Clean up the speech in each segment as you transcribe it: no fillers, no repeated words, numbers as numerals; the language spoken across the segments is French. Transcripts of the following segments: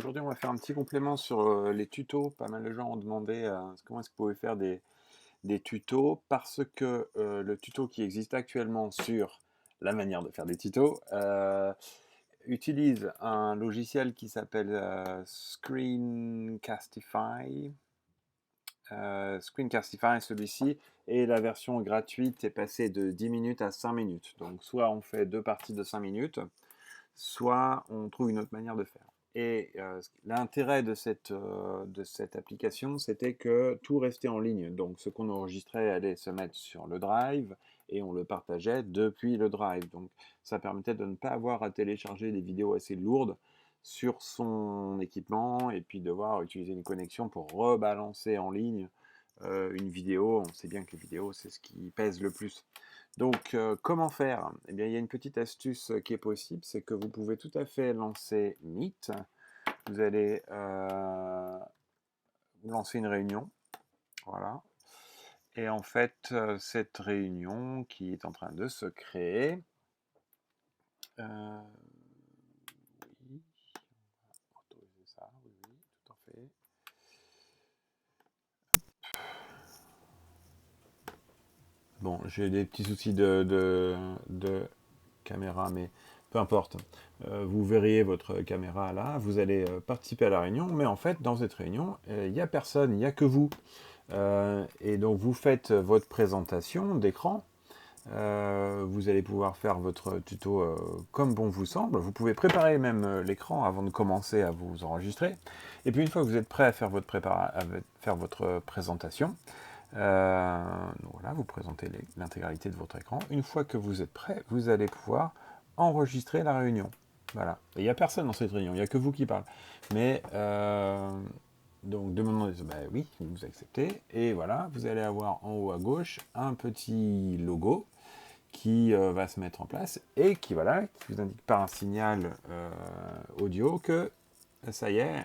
Aujourd'hui, on va faire un petit complément sur les tutos. Pas mal de gens ont demandé comment est-ce que vous pouvez faire des tutos parce que le tuto qui existe actuellement sur la manière de faire des tutos utilise un logiciel qui s'appelle Screencastify. Screencastify, celui-ci, et la version gratuite est passée de 10 minutes à 5 minutes. Donc soit on fait deux parties de 5 minutes, soit on trouve une autre manière de faire. Et l'intérêt de cette application, c'était que tout restait en ligne. Donc ce qu'on enregistrait allait se mettre sur le drive et on le partageait depuis le drive. Donc ça permettait de ne pas avoir à télécharger des vidéos assez lourdes sur son équipement et puis devoir utiliser une connexion pour rebalancer en ligne une vidéo. On sait bien que les vidéos, c'est ce qui pèse le plus. Donc, comment faire? Eh bien, il y a une petite astuce qui est possible, c'est que vous pouvez tout à fait lancer Meet. Vous allez lancer une réunion, voilà. Et en fait, cette réunion qui est en train de se créer, oui, on va autoriser ça, oui, oui, tout à fait. Bon, j'ai des petits soucis de caméra, mais peu importe. Vous verriez votre caméra là, vous allez participer à la réunion, mais en fait, dans cette réunion, il n'y a personne, il n'y a que vous. Et donc, vous faites votre présentation d'écran. Vous allez pouvoir faire votre tuto comme bon vous semble. Vous pouvez préparer même l'écran avant de commencer à vous enregistrer. Et puis, une fois que vous êtes prêt à faire faire votre présentation, voilà, vous présentez l'intégralité de votre écran. Une fois que vous êtes prêt, vous allez pouvoir enregistrer la réunion. Voilà. Il n'y a personne dans cette réunion, il n'y a que vous qui parlez. Mais donc demandez, bah oui, vous acceptez. Et voilà, vous allez avoir en haut à gauche un petit logo qui va se mettre en place et qui, voilà, qui vous indique par un signal audio que ça y est,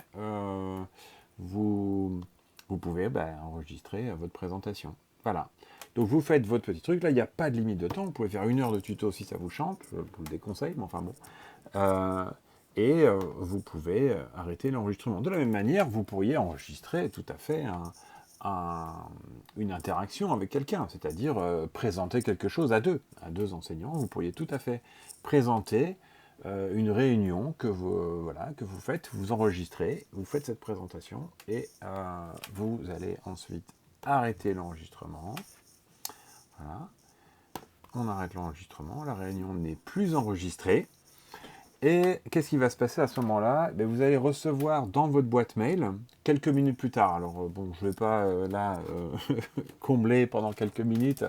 vous, vous pouvez enregistrer votre présentation. Voilà. Donc vous faites votre petit truc. Là, il n'y a pas de limite de temps. Vous pouvez faire 1 heure de tuto si ça vous chante. Je vous le déconseille, mais enfin bon. Vous pouvez arrêter l'enregistrement. De la même manière, vous pourriez enregistrer tout à fait une interaction avec quelqu'un, c'est-à-dire présenter quelque chose à deux enseignants. Vous pourriez tout à fait présenter une réunion que vous faites, vous enregistrez, vous faites cette présentation et vous allez ensuite arrêter l'enregistrement. Voilà. On arrête l'enregistrement, la réunion n'est plus enregistrée. Et qu'est-ce qui va se passer à ce moment-là? Vous allez recevoir dans votre boîte mail, quelques minutes plus tard, alors bon, je ne vais pas combler pendant quelques minutes,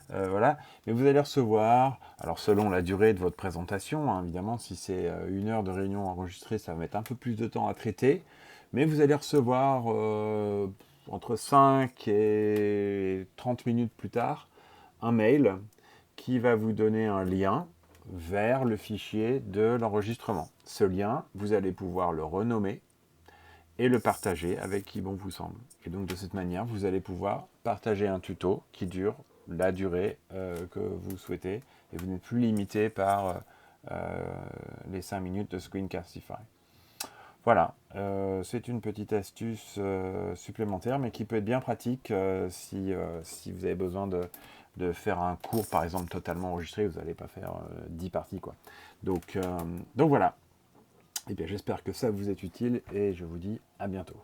voilà, mais vous allez recevoir, alors selon la durée de votre présentation, hein, évidemment, si c'est 1 heure de réunion enregistrée, ça va mettre un peu plus de temps à traiter, mais vous allez recevoir entre 5 et 30 minutes plus tard, un mail qui va vous donner un lien vers le fichier de l'enregistrement. Ce lien, vous allez pouvoir le renommer et le partager avec qui bon vous semble. Et donc de cette manière, vous allez pouvoir partager un tuto qui dure la durée que vous souhaitez et vous n'êtes plus limité par les 5 minutes de Screencastify. Voilà, c'est une petite astuce supplémentaire, mais qui peut être bien pratique si vous avez besoin de faire un cours, par exemple, totalement enregistré. Vous n'allez pas faire 10 parties, quoi. Donc voilà. Eh bien, j'espère que ça vous est utile et je vous dis à bientôt.